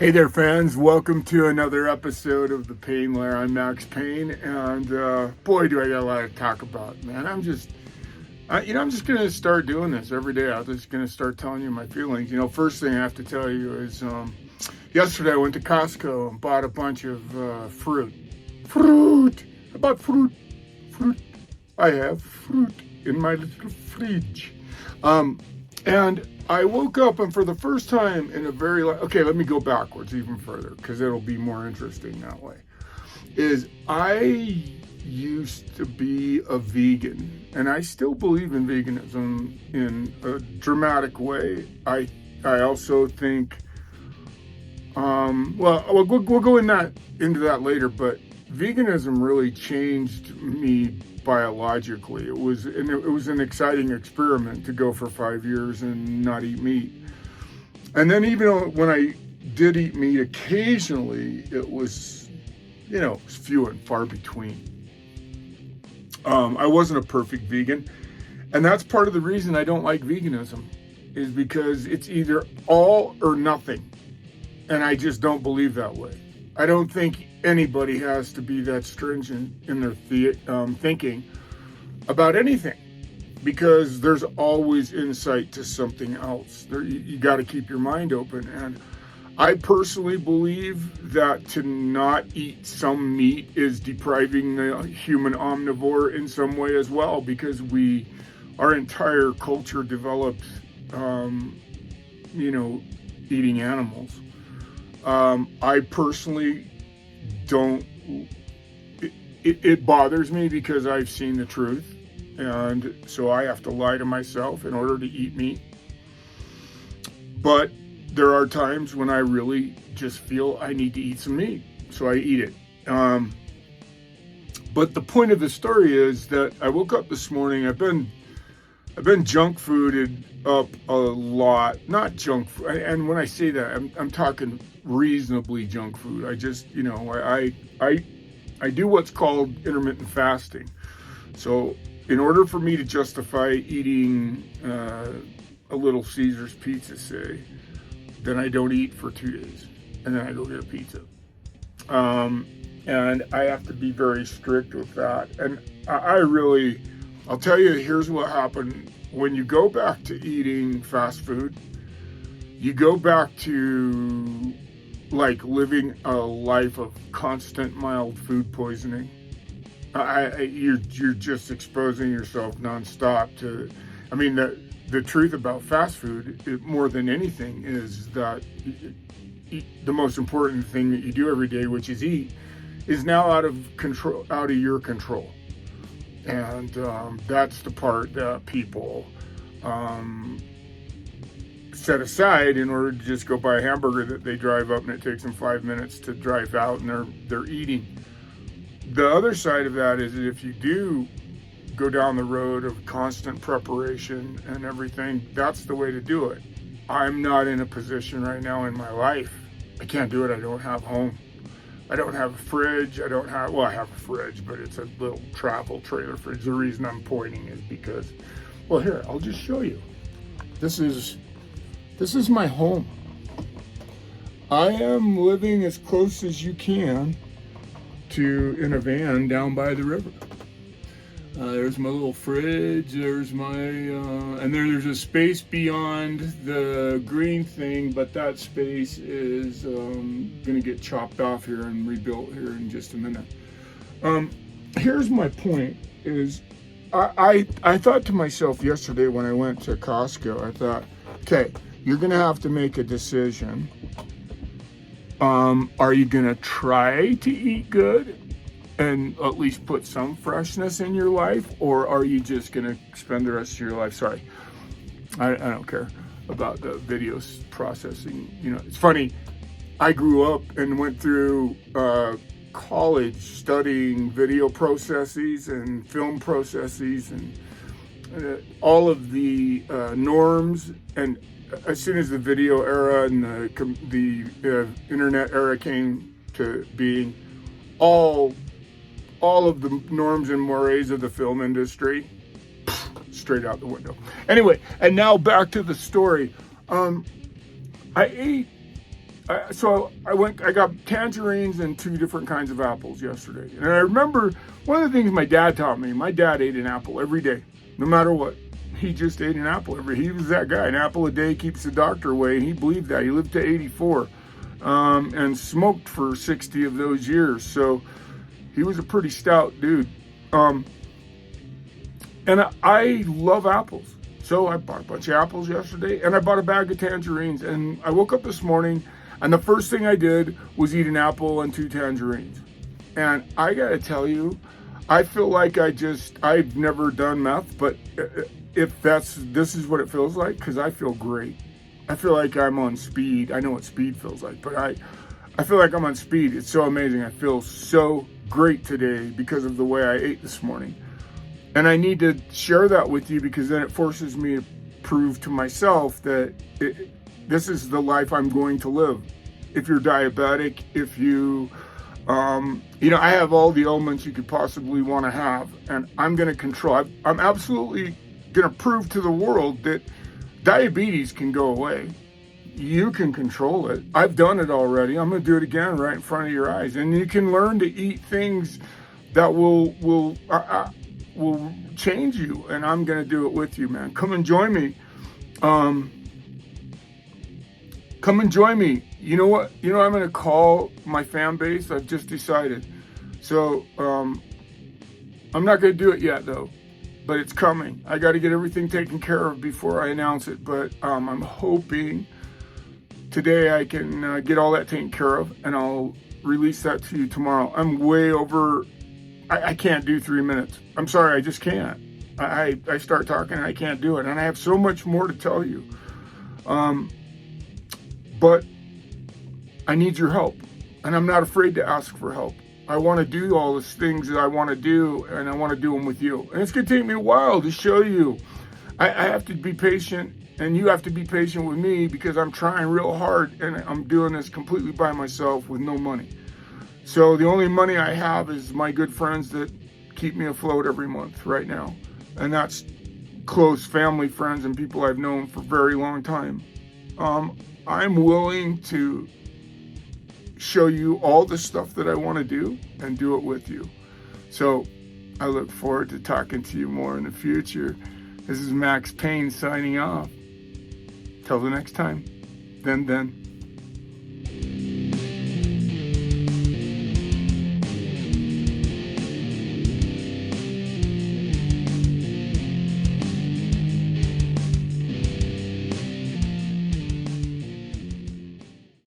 Hey there, fans. Welcome to another episode of The Pain Lair. I'm Max Payne, and boy, do I got a lot to talk about, man. I'm just going to start doing this every day. I'm just going to start telling you my feelings. First thing I have to tell you is yesterday I went to Costco and bought a bunch of fruit. I bought fruit. I have fruit in my little fridge. And I woke up, and for the first time in a very okay, let me go backwards even further because it'll be more interesting that way. I used to be a vegan, and I still believe in veganism in a dramatic way. I also think, we'll go into that later, but veganism really changed me biologically. It was an exciting experiment to go for 5 years and not eat meat. And then even when I did eat meat occasionally, it was, few and far between. I wasn't a perfect vegan. And that's part of the reason I don't like veganism, is because it's either all or nothing. And I just don't believe that way. I don't think anybody has to be that stringent in their thinking about anything, because there's always insight to something else. You got to keep your mind open. And I personally believe that to not eat some meat is depriving the human omnivore in some way as well, because our entire culture developed, eating animals. I personally don't, it bothers me because I've seen the truth, and so I have to lie to myself in order to eat meat. But there are times when I really just feel I need to eat some meat, so I eat it. But the point of the story is that I woke up this morning. I've been junk fooded up a lot. Not junk food, and when I say that, I'm talking reasonably junk food. I just, I do what's called intermittent fasting. So in order for me to justify eating a Little Caesars pizza, say, then I don't eat for 2 days, and then I go get a pizza. And I have to be very strict with that. And I'll tell you, here's what happened. When you go back to eating fast food, you go back to like living a life of constant mild food poisoning. You're just exposing yourself nonstop to. I mean, the truth about fast food, more than anything, is that the most important thing that you do every day, which is eat, is now out of your control. And that's the part that people set aside in order to just go buy a hamburger that they drive up and it takes them 5 minutes to drive out, and they're eating. The other side of that is if you do go down the road of constant preparation and everything, that's the way to do it. I'm not in a position right now in my life. I can't do it. I don't have home. I don't have a fridge. I have a fridge, but it's a little travel trailer fridge. The reason I'm pointing is because, here, I'll just show you. This is my home. I am living as close as you can in a van down by the river. There's my little fridge. There's and there's a space beyond the green thing, but that space is going to get chopped off here and rebuilt here in just a minute. Here's my point: is I thought to myself yesterday when I went to Costco, I thought, okay, you're going to have to make a decision. Are you going to try to eat good and at least put some freshness in your life, or are you just going to spend the rest of your life? Sorry, I don't care about the video processing. It's funny. I grew up and went through college studying video processes and film processes and all of the norms. And as soon as the video era and the internet era came to being, all of the norms and mores of the film industry straight out the window. Anyway, and now back to the story. I I got tangerines and 2 different kinds of apples yesterday. And I remember one of the things my dad taught me. My dad ate an apple every day, no matter what. He just ate an apple he was that guy. An apple a day keeps the doctor away, and he believed that. He lived to 84, and smoked for 60 of those years. So he was a pretty stout dude. And I love apples. So I bought a bunch of apples yesterday, and I bought a bag of tangerines. And I woke up this morning, and the first thing I did was eat an apple and 2 tangerines. And I gotta tell you, I feel like I've never done meth, but if this is what it feels like, because I feel great. I feel like I'm on speed. I know what speed feels like, but I feel like I'm on speed. It's so amazing. I feel so great today because of the way I ate this morning. And I need to share that with you, because then it forces me to prove to myself that this is the life I'm going to live. If you're diabetic, if you, I have all the ailments you could possibly want to have, and I'm going to control. I'm absolutely going to prove to the world that diabetes can go away. You can control it. I've done it already. I'm going to do it again right in front of your eyes. And you can learn to eat things that will change you. And I'm going to do it with you, man. Come and join me. Come and join me. You know what? I'm going to call my fan base. I've just decided. So I'm not going to do it yet, though. But it's coming. I got to get everything taken care of before I announce it. But I'm hoping today I can get all that taken care of, and I'll release that to you tomorrow. I'm way over. I can't do 3 minutes. I'm sorry, I just can't. I start talking and I can't do it. And I have so much more to tell you. But I need your help. And I'm not afraid to ask for help. I want to do all these things that I want to do, and I want to do them with you. And it's going to take me a while to show you. I have to be patient, and you have to be patient with me, because I'm trying real hard, and I'm doing this completely by myself with no money. So the only money I have is my good friends that keep me afloat every month right now. And that's close family, friends, and people I've known for a very long time. I'm willing to show you all the stuff that I want to do and do it with you. So I look forward to talking to you more in the future. This is Max Payne signing off. Till the next time. Then.